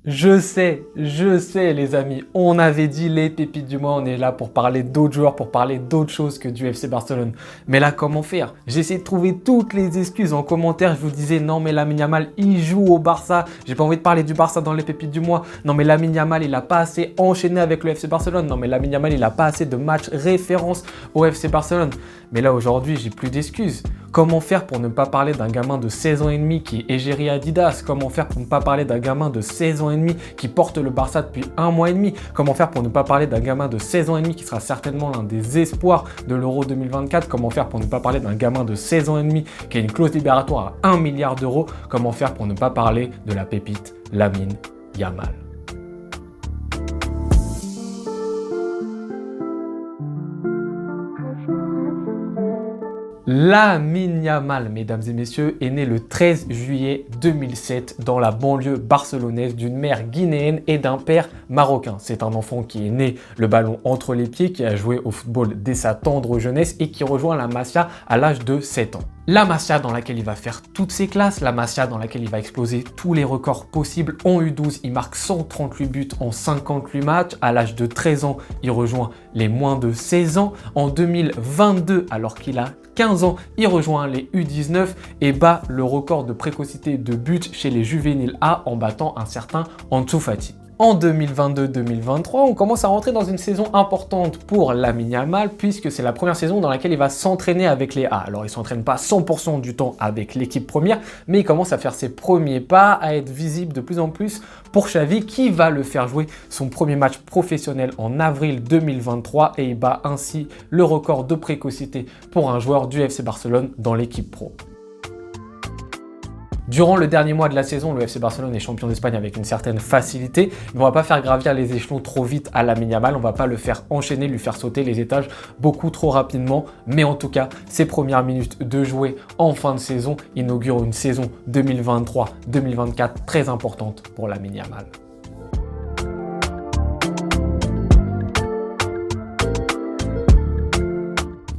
Je sais les amis, on avait dit les pépites du mois, on est là pour parler d'autres joueurs, pour parler d'autres choses que du FC Barcelone. Mais là, comment faire? J'ai essayé de trouver toutes les excuses en commentaire, je vous disais non mais Lamine Yamal, il joue au Barça, j'ai pas envie de parler du Barça dans les pépites du mois. Non mais Lamine Yamal, il a pas assez enchaîné avec le FC Barcelone. Non mais Lamine Yamal, il a pas assez de matchs référence au FC Barcelone. Mais là aujourd'hui, j'ai plus d'excuses. Comment faire pour ne pas parler d'un gamin de 16 ans et demi qui est égérie Adidas? Comment faire pour ne pas parler d'un gamin de 16 ans et demi qui porte le Barça depuis 1 mois et demi? Comment faire pour ne pas parler d'un gamin de 16 ans et demi qui sera certainement l'un des espoirs de l'Euro 2024? Comment faire pour ne pas parler d'un gamin de 16 ans et demi qui a une clause libératoire à 1 milliard d'euros? Comment faire pour ne pas parler de la pépite Lamine Yamal? Lamine Yamal, mesdames et messieurs, est né le 13 juillet 2007 dans la banlieue barcelonaise d'une mère guinéenne et d'un père marocain. C'est un enfant qui est né le ballon entre les pieds, qui a joué au football dès sa tendre jeunesse et qui rejoint la Masia à l'âge de 7 ans. La Masia dans laquelle il va faire toutes ses classes, la Masia dans laquelle il va exploser tous les records possibles. En U12, il marque 138 buts en 58 matchs. À l'âge de 13 ans, il rejoint les moins de 16 ans. En 2022, alors qu'il a 15 ans, il rejoint les U19 et bat le record de précocité de buts chez les juvéniles A en battant un certain Ansu Fati. En 2022-2023, on commence à rentrer dans une saison importante pour Lamine Yamal puisque c'est la première saison dans laquelle il va s'entraîner avec les A. Alors il ne s'entraîne pas 100% du temps avec l'équipe première, mais il commence à faire ses premiers pas, à être visible de plus en plus pour Xavi qui va le faire jouer son premier match professionnel en avril 2023 et il bat ainsi le record de précocité pour un joueur du FC Barcelone dans l'équipe pro. Durant le dernier mois de la saison, le FC Barcelone est champion d'Espagne avec une certaine facilité, mais on va pas faire gravir les échelons trop vite à Lamine Yamal, on va pas le faire enchaîner, lui faire sauter les étages beaucoup trop rapidement, mais en tout cas, ses premières minutes de jouer en fin de saison inaugurent une saison 2023-2024 très importante pour Lamine Yamal.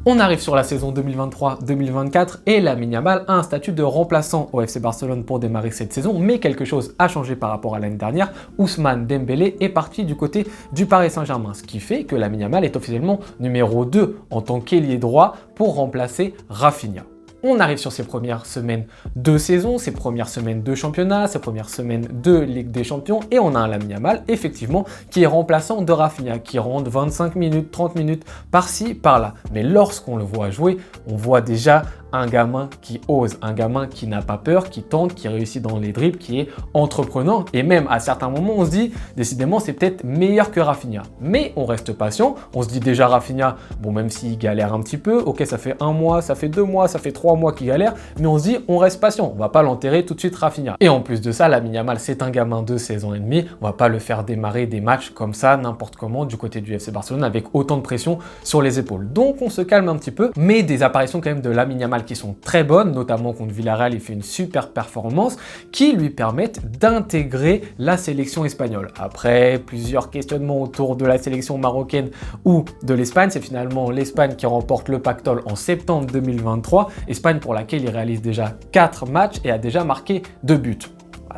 On arrive sur la saison 2023-2024 et Lamine Yamal a un statut de remplaçant au FC Barcelone pour démarrer cette saison, mais quelque chose a changé par rapport à l'année dernière. Ousmane Dembélé est parti du côté du Paris Saint-Germain, ce qui fait que Lamine Yamal est officiellement numéro 2 en tant qu'ailier droit pour remplacer Rafinha. On arrive sur ses premières semaines de saison, ses premières semaines de championnat, ses premières semaines de Ligue des Champions et on a un Lamine Yamal effectivement qui est remplaçant de Rafinha, qui rentre 25 minutes, 30 minutes par-ci, par-là. Mais lorsqu'on le voit jouer, on voit déjà un gamin qui ose, un gamin qui n'a pas peur, qui tente, qui réussit dans les dribbles, qui est entreprenant. Et même à certains moments, on se dit, décidément, c'est peut-être meilleur que Rafinha. Mais on reste patient. On se dit déjà Rafinha, bon, même s'il galère un petit peu, ok, ça fait 1 mois, ça fait 2 mois, ça fait 3 mois qu'il galère, mais on se dit, on reste patient. On va pas l'enterrer tout de suite Rafinha. Et en plus de ça, Lamine Yamal, c'est un gamin de 16 ans et demi. On va pas le faire démarrer des matchs comme ça, n'importe comment, du côté du FC Barcelone, avec autant de pression sur les épaules. Donc, on se calme un petit peu, mais des apparitions quand même de Lamine Yamal qui sont très bonnes, notamment contre Villarreal, il fait une super performance qui lui permettent d'intégrer la sélection espagnole. Après plusieurs questionnements autour de la sélection marocaine ou de l'Espagne, c'est finalement l'Espagne qui remporte le pactole en septembre 2023, Espagne pour laquelle il réalise déjà 4 matchs et a déjà marqué 2 buts.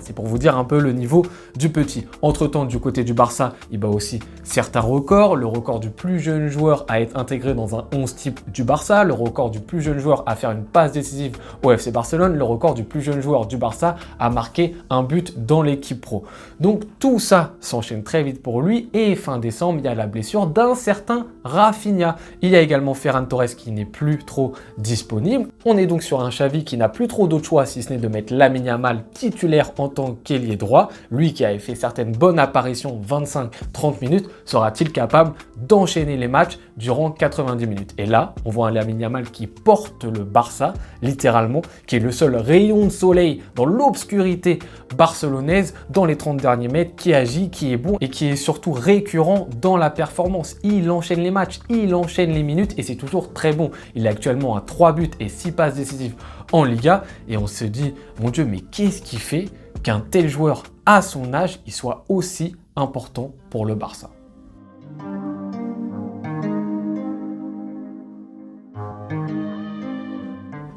C'est pour vous dire un peu le niveau du petit. Entre-temps, du côté du Barça, il bat aussi certains records. Le record du plus jeune joueur à être intégré dans un 11 type du Barça, le record du plus jeune joueur à faire une passe décisive au FC Barcelone, le record du plus jeune joueur du Barça à marquer un but dans l'équipe pro. Donc tout ça s'enchaîne très vite pour lui et fin décembre, il y a la blessure d'un certain Rafinha. Il y a également Ferran Torres qui n'est plus trop disponible. On est donc sur un Xavi qui n'a plus trop d'autre choix si ce n'est de mettre Lamine Yamal titulaire en tant qu'ailier droit. Lui qui avait fait certaines bonnes apparitions 25-30 minutes, sera-t-il capable d'enchaîner les matchs durant 90 minutes? Et là, on voit un Lamine Yamal qui porte le Barça, littéralement, qui est le seul rayon de soleil dans l'obscurité barcelonaise dans les 30 derniers mètres, qui agit, qui est bon et qui est surtout récurrent dans la performance. Il enchaîne les matchs, il enchaîne les minutes et c'est toujours très bon. Il est actuellement à 3 buts et 6 passes décisives en Liga et on se dit, mon Dieu, mais qu'est-ce qui fait qu'un tel joueur à son âge, il soit aussi important pour le Barça?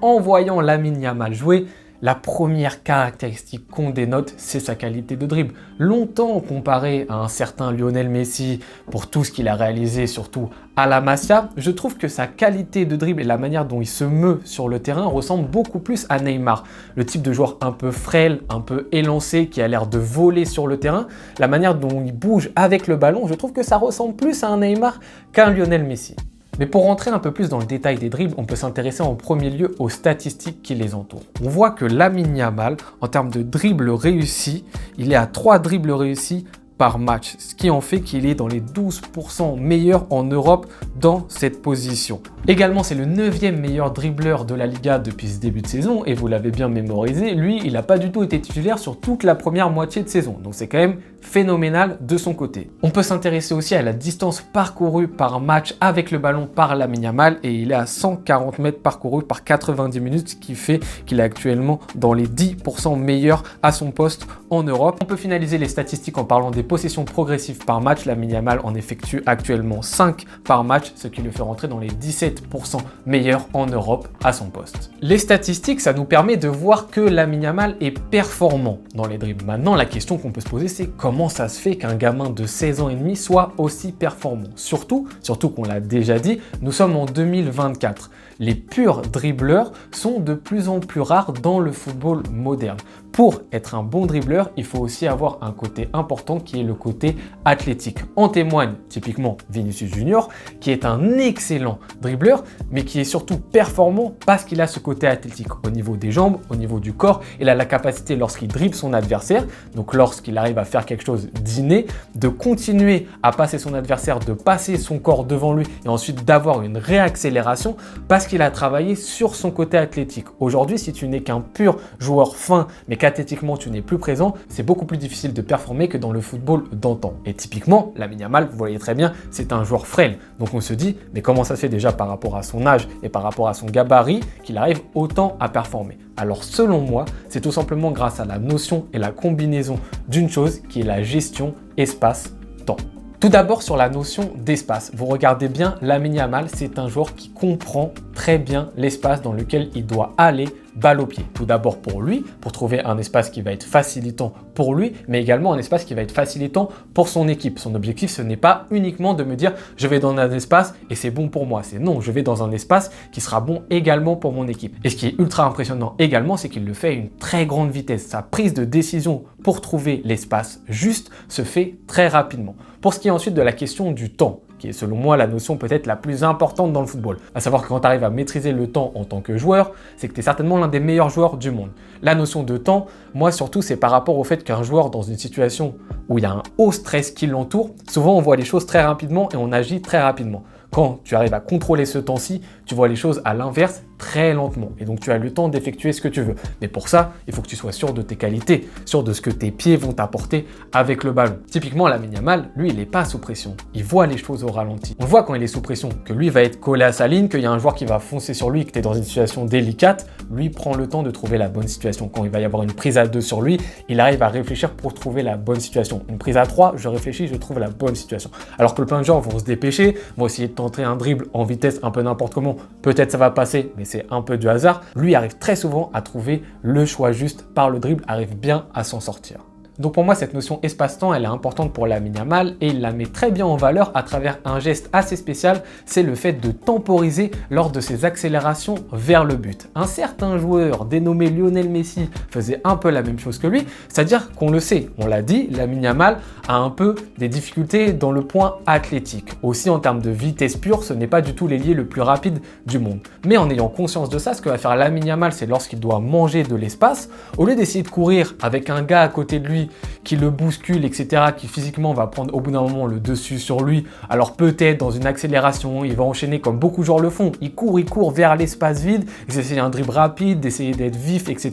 En voyant Lamine Yamal jouer, La première caractéristique qu'on dénote, c'est sa qualité de dribble. Longtemps comparé à un certain Lionel Messi pour tout ce qu'il a réalisé, surtout à la Masia, je trouve que sa qualité de dribble et la manière dont il se meut sur le terrain ressemble beaucoup plus à Neymar. Le type de joueur un peu frêle, un peu élancé, qui a l'air de voler sur le terrain, la manière dont il bouge avec le ballon, je trouve que ça ressemble plus à un Neymar qu'à un Lionel Messi. Mais pour rentrer un peu plus dans le détail des dribbles, on peut s'intéresser en premier lieu aux statistiques qui les entourent. On voit que Lamine Yamal, en termes de dribbles réussis, il est à 3 dribbles réussis par match, ce qui en fait qu'il est dans les 12% meilleurs en Europe dans cette position. Également, c'est le 9e meilleur dribbleur de la Liga depuis ce début de saison, et vous l'avez bien mémorisé, lui, il n'a pas du tout été titulaire sur toute la première moitié de saison, donc c'est quand même phénoménal de son côté. On peut s'intéresser aussi à la distance parcourue par match avec le ballon par Lamine Yamal, et il est à 140 mètres parcourus par 90 minutes, ce qui fait qu'il est actuellement dans les 10% meilleurs à son poste en Europe. On peut finaliser les statistiques en parlant des possessions progressives par match. Lamine Yamal en effectue actuellement 5 par match, ce qui le fait rentrer dans les 17% meilleurs en Europe à son poste. Les statistiques, ça nous permet de voir que Lamine Yamal est performant dans les dribbles. Maintenant, la question qu'on peut se poser, c'est comment ça se fait qu'un gamin de 16 ans et demi soit aussi performant? Surtout qu'on l'a déjà dit, nous sommes en 2024. Les purs dribbleurs sont de plus en plus rares dans le football moderne. Pour être un bon dribbleur, il faut aussi avoir un côté important qui est le côté athlétique. En témoigne typiquement Vinicius Junior, qui est un excellent dribbleur, mais qui est surtout performant parce qu'il a ce côté athlétique. Au niveau des jambes, au niveau du corps, il a la capacité lorsqu'il dribble son adversaire, donc lorsqu'il arrive à faire quelque chose d'inné, de continuer à passer son adversaire, de passer son corps devant lui et ensuite d'avoir une réaccélération parce qu'il a travaillé sur son côté athlétique. Aujourd'hui, si tu n'es qu'un pur joueur fin, mais qu'athlétiquement tu n'es plus présent, c'est beaucoup plus difficile de performer que dans le football d'antan. Et typiquement, Lamine Yamal, vous voyez très bien, c'est un joueur frêle. Donc on se dit, mais comment ça se fait déjà par rapport à son âge et par rapport à son gabarit qu'il arrive autant à performer? Alors selon moi, c'est tout simplement grâce à la notion et la combinaison d'une chose qui est la gestion espace-temps. Tout d'abord sur la notion d'espace. Vous regardez bien, Lamine Yamal, c'est un joueur qui comprend très bien l'espace dans lequel il doit aller balle au pied. Tout d'abord pour lui, pour trouver un espace qui va être facilitant pour lui, mais également un espace qui va être facilitant pour son équipe. Son objectif, ce n'est pas uniquement de me dire je vais dans un espace et c'est bon pour moi. C'est non, je vais dans un espace qui sera bon également pour mon équipe. Et ce qui est ultra impressionnant également, c'est qu'il le fait à une très grande vitesse. Sa prise de décision pour trouver l'espace juste se fait très rapidement. Pour ce qui est ensuite de la question du temps, qui est selon moi la notion peut-être la plus importante dans le football. À savoir que quand tu arrives à maîtriser le temps en tant que joueur, c'est que tu es certainement l'un des meilleurs joueurs du monde. La notion de temps, moi surtout, c'est par rapport au fait qu'un joueur dans une situation où il y a un haut stress qui l'entoure, souvent on voit les choses très rapidement et on agit très rapidement. Quand tu arrives à contrôler ce temps-ci, tu vois les choses à l'inverse très lentement. Et donc tu as le temps d'effectuer ce que tu veux. Mais pour ça, il faut que tu sois sûr de tes qualités, sûr de ce que tes pieds vont t'apporter avec le ballon. Typiquement, Lamine Yamal, lui, il n'est pas sous pression. Il voit les choses au ralenti. On voit quand il est sous pression que lui va être collé à sa ligne, qu'il y a un joueur qui va foncer sur lui, que tu es dans une situation délicate. Lui prend le temps de trouver la bonne situation. Quand il va y avoir une prise à 2 sur lui, il arrive à réfléchir pour trouver la bonne situation. Une prise à 3, je réfléchis, je trouve la bonne situation. Alors que plein de gens vont se dépêcher, vont essayer de tenter un dribble en vitesse un peu n'importe comment. Peut-être ça va passer, mais c'est un peu du hasard. Lui arrive très souvent à trouver le choix juste par le dribble, arrive bien à s'en sortir. Donc pour moi, cette notion espace-temps, elle est importante pour Lamine Yamal et il la met très bien en valeur à travers un geste assez spécial, c'est le fait de temporiser lors de ses accélérations vers le but. Un certain joueur dénommé Lionel Messi faisait un peu la même chose que lui, c'est-à-dire qu'on le sait, on l'a dit, Lamine Yamal a un peu des difficultés dans le point athlétique. Aussi en termes de vitesse pure, ce n'est pas du tout l'ailier le plus rapide du monde. Mais en ayant conscience de ça, ce que va faire Lamine Yamal, c'est lorsqu'il doit manger de l'espace, au lieu d'essayer de courir avec un gars à côté de lui qui le bouscule, etc., qui physiquement va prendre au bout d'un moment le dessus sur lui, alors peut-être dans une accélération, il va enchaîner comme beaucoup de joueurs le font, il court vers l'espace vide, il essaie un dribble rapide, d'essayer d'être vif, etc.,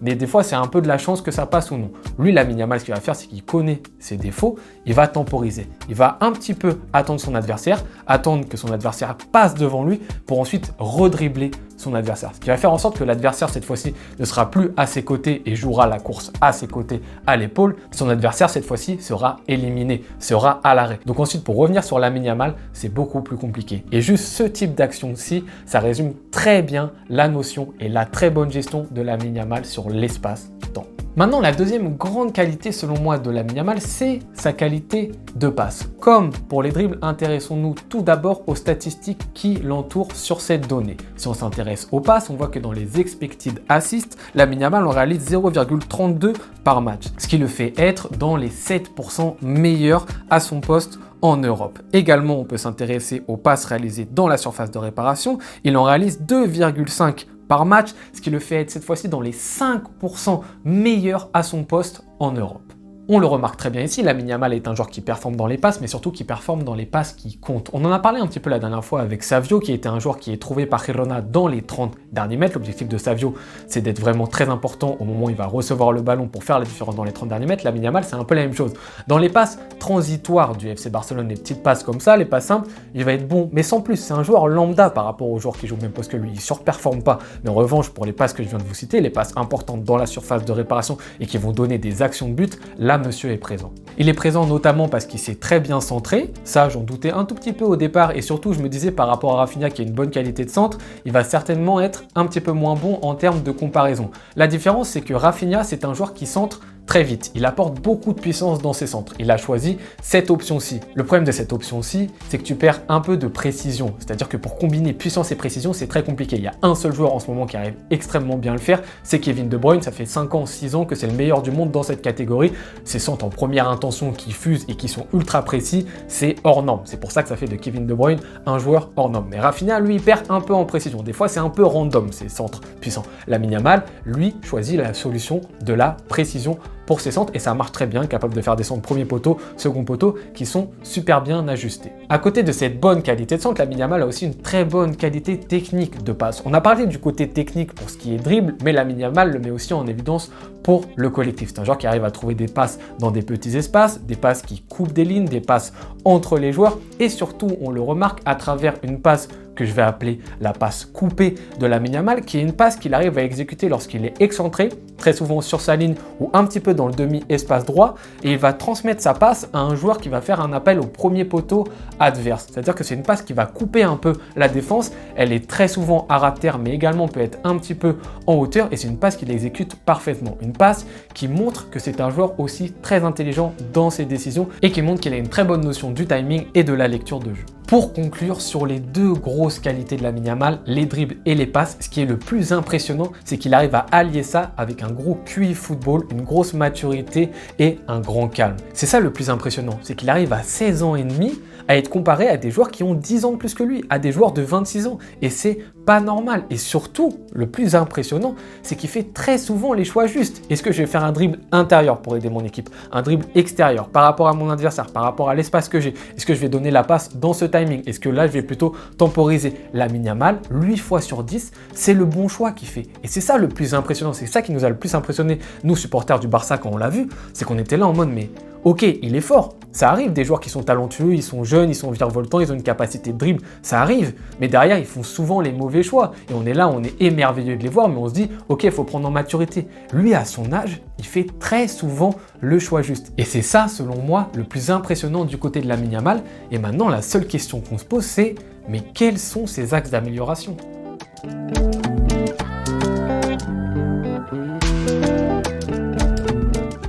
mais des fois c'est un peu de la chance que ça passe ou non. Lui, Lamine Yamal, ce qu'il va faire, c'est qu'il connaît ses défauts, il va temporiser, il va un petit peu attendre son adversaire, attendre que son adversaire passe devant lui pour ensuite redribbler son adversaire. Ce qui va faire en sorte que l'adversaire, cette fois-ci, ne sera plus à ses côtés et jouera la course à ses côtés à l'épaule. Son adversaire, cette fois-ci, sera éliminé, sera à l'arrêt. Donc ensuite, pour revenir sur Lamine Yamal, c'est beaucoup plus compliqué. Et juste ce type d'action-ci, ça résume très bien la notion et la très bonne gestion de Lamine Yamal sur l'espace-temps. Maintenant, la deuxième grande qualité selon moi de Lamine Yamal, c'est sa qualité de passe. Comme pour les dribbles, intéressons-nous tout d'abord aux statistiques qui l'entourent sur cette donnée. Si on s'intéresse aux passes, on voit que dans les expected assists, Lamine Yamal en réalise 0,32 par match, ce qui le fait être dans les 7% meilleurs à son poste en Europe. Également, on peut s'intéresser aux passes réalisées dans la surface de réparation. Il en réalise 2,5 par match, ce qui le fait être cette fois-ci dans les 5% meilleurs à son poste en Europe. On le remarque très bien ici, Lamine Yamal est un joueur qui performe dans les passes, mais surtout qui performe dans les passes qui comptent. On en a parlé un petit peu la dernière fois avec Savio, qui était un joueur qui est trouvé par Girona dans les 30 derniers mètres. L'objectif de Savio, c'est d'être vraiment très important au moment où il va recevoir le ballon pour faire la différence dans les 30 derniers mètres. Lamine Yamal, c'est un peu la même chose. Dans les passes transitoires du FC Barcelone, les petites passes comme ça, les passes simples, il va être bon, mais sans plus. C'est un joueur lambda par rapport aux joueurs qui jouent le même poste que lui. Il ne surperforme pas. Mais en revanche, pour les passes que je viens de vous citer, les passes importantes dans la surface de réparation et qui vont donner des actions de but, là, monsieur est présent. Il est présent notamment parce qu'il s'est très bien centré, ça j'en doutais un tout petit peu au départ et surtout je me disais par rapport à Rafinha qui a une bonne qualité de centre, il va certainement être un petit peu moins bon en termes de comparaison. La différence c'est que Rafinha c'est un joueur qui centre très vite, il apporte beaucoup de puissance dans ses centres. Il a choisi cette option-ci. Le problème de cette option-ci, c'est que tu perds un peu de précision. C'est-à-dire que pour combiner puissance et précision, c'est très compliqué. Il y a un seul joueur en ce moment qui arrive extrêmement bien à le faire, c'est Kevin De Bruyne. Ça fait 5 ans, 6 ans que c'est le meilleur du monde dans cette catégorie. Ses centres en première intention qui fusent et qui sont ultra précis, c'est hors norme. C'est pour ça que ça fait de Kevin De Bruyne un joueur hors norme. Mais Rafinha, lui, il perd un peu en précision. Des fois, c'est un peu random, ces centres puissants. Lamine Yamal, lui, choisit la solution de la précision pour ses centres et ça marche très bien, capable de faire des centres premier poteau, second poteau qui sont super bien ajustés. À côté de cette bonne qualité de centre, Lamine Yamal a aussi une très bonne qualité technique de passe. On a parlé du côté technique pour ce qui est dribble, mais Lamine Yamal le met aussi en évidence pour le collectif. C'est un joueur qui arrive à trouver des passes dans des petits espaces, des passes qui coupent des lignes, des passes entre les joueurs et surtout on le remarque à travers une passe que je vais appeler la passe coupée de Lamine Yamal, qui est une passe qu'il arrive à exécuter lorsqu'il est excentré, très souvent sur sa ligne ou un petit peu dans le demi-espace droit, et il va transmettre sa passe à un joueur qui va faire un appel au premier poteau adverse. C'est-à-dire que c'est une passe qui va couper un peu la défense, elle est très souvent à ras de terre, mais également peut être un petit peu en hauteur, et c'est une passe qu'il exécute parfaitement. Une passe qui montre que c'est un joueur aussi très intelligent dans ses décisions, et qui montre qu'il a une très bonne notion du timing et de la lecture de jeu. Pour conclure sur les deux grosses qualités de Lamine Yamal, les dribbles et les passes, ce qui est le plus impressionnant, c'est qu'il arrive à allier ça avec un gros QI football, une grosse maturité et un grand calme. C'est ça le plus impressionnant, c'est qu'il arrive à 16 ans et demi à être comparé à des joueurs qui ont 10 ans de plus que lui, à des joueurs de 26 ans. Et c'est pas normal. Et surtout, le plus impressionnant, c'est qu'il fait très souvent les choix justes. Est-ce que je vais faire un dribble intérieur pour aider mon équipe? Un dribble extérieur par rapport à mon adversaire, par rapport à l'espace que j'ai? Est-ce que je vais donner la passe dans ce timing? Est-ce que là, je vais plutôt temporiser? Lamine Yamal, 8 fois sur 10, c'est le bon choix qu'il fait. Et c'est ça le plus impressionnant. C'est ça qui nous a le plus impressionné, nous, supporters du Barça, quand on l'a vu. C'est qu'on était là en mode, mais ok, il est fort. Ça arrive, des joueurs qui sont talentueux, ils sont jeunes, ils sont virevoltants, ils ont une capacité de dribble, ça arrive. Mais derrière, ils font souvent les mauvais choix. Et on est là, on est émerveillé de les voir, mais on se dit, ok, il faut prendre en maturité. Lui, à son âge, il fait très souvent le choix juste. Et c'est ça, selon moi, le plus impressionnant du côté de Lamine Yamal. Et maintenant, la seule question qu'on se pose, c'est, mais quels sont ses axes d'amélioration ?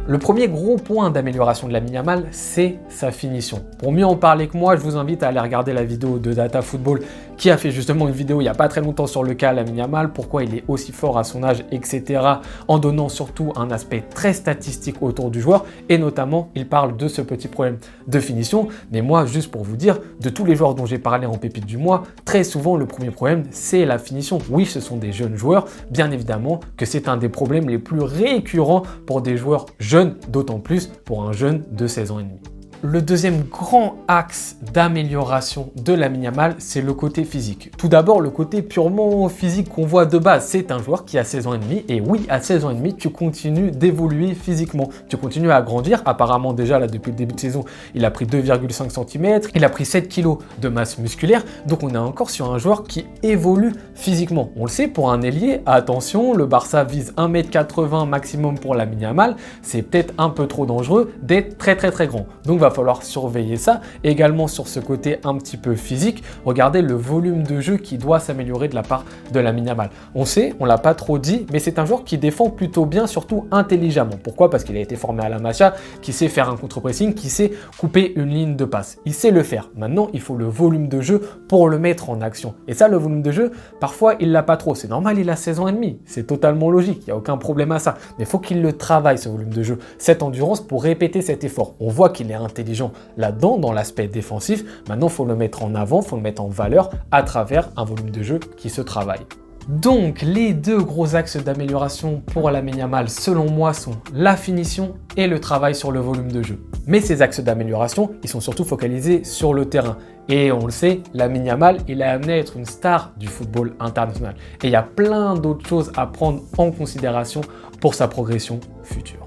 Le premier gros point d'amélioration de Lamine Yamal, c'est sa finition. Pour mieux en parler que moi, je vous invite à aller regarder la vidéo de Data Football qui a fait justement une vidéo il n'y a pas très longtemps sur le cas Lamine Yamal, pourquoi il est aussi fort à son âge, etc. en donnant surtout un aspect très statistique autour du joueur et notamment, il parle de ce petit problème de finition. Mais moi, juste pour vous dire, de tous les joueurs dont j'ai parlé en pépite du mois, très souvent le premier problème, c'est la finition. Oui, ce sont des jeunes joueurs, bien évidemment que c'est un des problèmes les plus récurrents pour des joueurs jeunes, d'autant plus pour un jeune de 16 ans et demi. Le deuxième grand axe d'amélioration de Lamine Yamal, c'est le côté physique. Tout d'abord, le côté purement physique qu'on voit de base. C'est un joueur qui a 16 ans et demi, et oui, à 16 ans et demi, tu continues d'évoluer physiquement. Tu continues à grandir. Apparemment, déjà, là, depuis le début de saison, il a pris 2,5 cm, il a pris 7 kg de masse musculaire, donc on est encore sur un joueur qui évolue physiquement. On le sait, pour un ailier, attention, le Barça vise 1,80 m maximum pour Lamine Yamal, c'est peut-être un peu trop dangereux d'être très grand. Donc va falloir surveiller ça. Également sur ce côté un petit peu physique, regardez le volume de jeu qui doit s'améliorer de la part de Lamine Yamal. On sait, on l'a pas trop dit, mais c'est un joueur qui défend plutôt bien, surtout intelligemment. Pourquoi? Parce qu'il a été formé à la Masia, qui sait faire un contre-pressing, qui sait couper une ligne de passe. Il sait le faire. Maintenant, il faut le volume de jeu pour le mettre en action. Et ça, le volume de jeu, parfois, il l'a pas trop. C'est normal, il a 16 ans et demi. C'est totalement logique. Il n'y a aucun problème à ça. Mais il faut qu'il le travaille, ce volume de jeu, cette endurance pour répéter cet effort. On voit qu'il est intelligent là-dedans, dans l'aspect défensif. Maintenant, il faut le mettre en avant, il faut le mettre en valeur à travers un volume de jeu qui se travaille. Donc, les deux gros axes d'amélioration pour Lamine Yamal, selon moi, sont la finition et le travail sur le volume de jeu. Mais ces axes d'amélioration, ils sont surtout focalisés sur le terrain. Et on le sait, Lamine Yamal, il est amené à être une star du football international. Et il y a plein d'autres choses à prendre en considération pour sa progression future.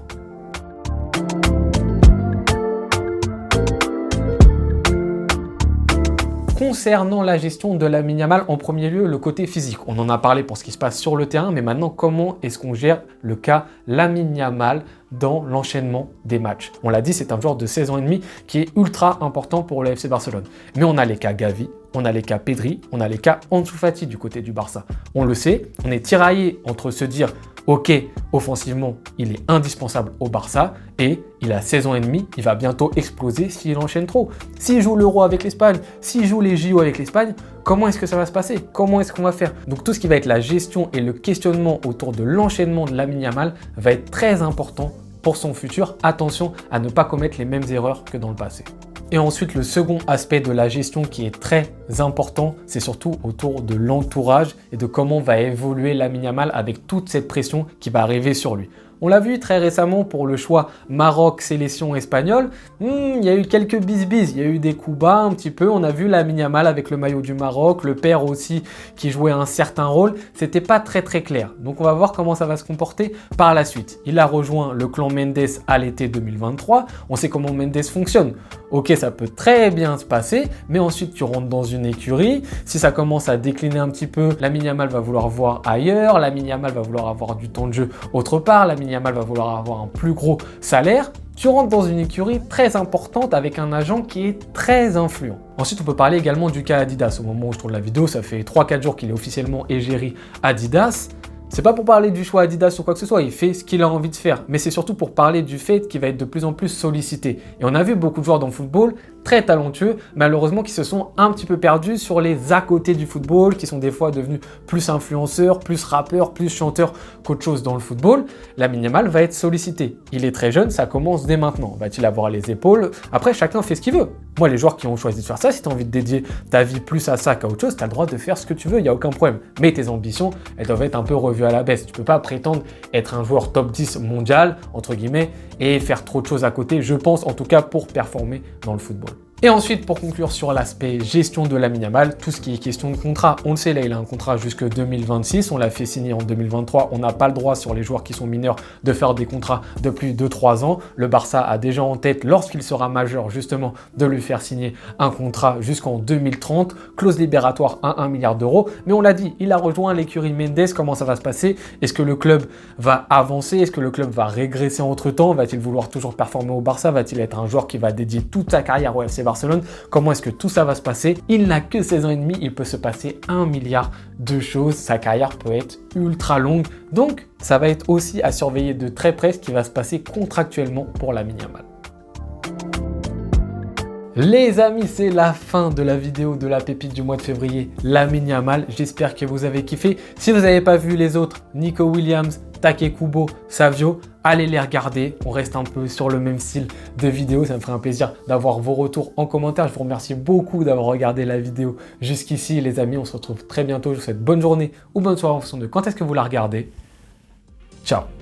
Concernant la gestion de Lamine Yamal, en premier lieu, le côté physique. On en a parlé pour ce qui se passe sur le terrain, mais maintenant, comment est-ce qu'on gère le cas Lamine Yamal dans l'enchaînement des matchs? On l'a dit, c'est un joueur de 16 ans et demi qui est ultra important pour le FC Barcelone. Mais on a les cas Gavi, on a les cas Pedri, on a les cas Ansu Fati du côté du Barça. On le sait, on est tiraillé entre se dire ok, offensivement, il est indispensable au Barça et il a 16 ans et demi, il va bientôt exploser s'il enchaîne trop. S'il joue l'Euro avec l'Espagne, s'il joue les JO avec l'Espagne, comment est-ce que ça va se passer? Comment est-ce qu'on va faire? Donc tout ce qui va être la gestion et le questionnement autour de l'enchaînement de Lamine Yamal va être très important pour son futur. Attention à ne pas commettre les mêmes erreurs que dans le passé. Et ensuite, le second aspect de la gestion qui est très important, c'est surtout autour de l'entourage et de comment va évoluer Lamine Yamal avec toute cette pression qui va arriver sur lui. On l'a vu très récemment pour le choix Maroc-sélection espagnole, il y a eu quelques bisbis, il y a eu des coups bas un petit peu, on a vu Lamine Yamal avec le maillot du Maroc, le père aussi qui jouait un certain rôle, c'était pas très clair. Donc on va voir comment ça va se comporter par la suite. Il a rejoint le clan Mendes à l'été 2023, on sait comment Mendes fonctionne. Ok, ça peut très bien se passer, mais ensuite tu rentres dans une écurie, si ça commence à décliner un petit peu, Lamine Yamal va vouloir voir ailleurs, Lamine Yamal va vouloir avoir du temps de jeu autre part, Lamine Yamal va vouloir avoir un plus gros salaire, tu rentres dans une écurie très importante avec un agent qui est très influent. Ensuite, on peut parler également du cas Adidas. Au moment où je tourne la vidéo, ça fait 3-4 jours qu'il est officiellement égérie Adidas. C'est pas pour parler du choix Adidas ou quoi que ce soit, il fait ce qu'il a envie de faire, mais c'est surtout pour parler du fait qu'il va être de plus en plus sollicité. Et on a vu beaucoup de joueurs dans le football très talentueux, malheureusement qui se sont un petit peu perdus sur les à côté du football, qui sont des fois devenus plus influenceurs, plus rappeurs, plus chanteurs qu'autre chose dans le football. Lamine Yamal va être sollicité. Il est très jeune, ça commence dès maintenant. Va-t-il avoir les épaules? Après, chacun fait ce qu'il veut. Moi, les joueurs qui ont choisi de faire ça, si tu as envie de dédier ta vie plus à ça qu'à autre chose, tu as le droit de faire ce que tu veux, il n'y a aucun problème. Mais tes ambitions, elles doivent être un peu revues à la baisse. Tu peux pas prétendre être un joueur top 10 mondial, entre guillemets, et faire trop de choses à côté, je pense, en tout cas pour performer dans le football. Et ensuite, pour conclure sur l'aspect gestion de Lamine Yamal, tout ce qui est question de contrat, on le sait, là, il a un contrat jusque 2026, on l'a fait signer en 2023, on n'a pas le droit sur les joueurs qui sont mineurs de faire des contrats de plus de 3 ans. Le Barça a déjà en tête, lorsqu'il sera majeur, justement, de lui faire signer un contrat jusqu'en 2030, clause libératoire à 1 milliard d'euros. Mais on l'a dit, il a rejoint l'écurie Mendes, comment ça va se passer? Est-ce que le club va avancer? Est-ce que le club va régresser entre-temps? Va-t-il vouloir toujours performer au Barça? Va-t-il être un joueur qui va dédier toute sa carrière au FC Barcelone? Comment est-ce que tout ça va se passer? Il n'a que 16 ans et demi, il peut se passer 1 milliard de choses, sa carrière peut être ultra longue, donc ça va être aussi à surveiller de très près ce qui va se passer contractuellement pour Lamine Yamal. Les amis, c'est la fin de la vidéo de la pépite du mois de février, Lamine Yamal. J'espère que vous avez kiffé. Si vous n'avez pas vu les autres, Nico Williams, Take Kubo, Savio, allez les regarder. On reste un peu sur le même style de vidéo. Ça me ferait un plaisir d'avoir vos retours en commentaire. Je vous remercie beaucoup d'avoir regardé la vidéo jusqu'ici, les amis. On se retrouve très bientôt. Je vous souhaite bonne journée ou bonne soirée en fonction de quand est-ce que vous la regardez. Ciao!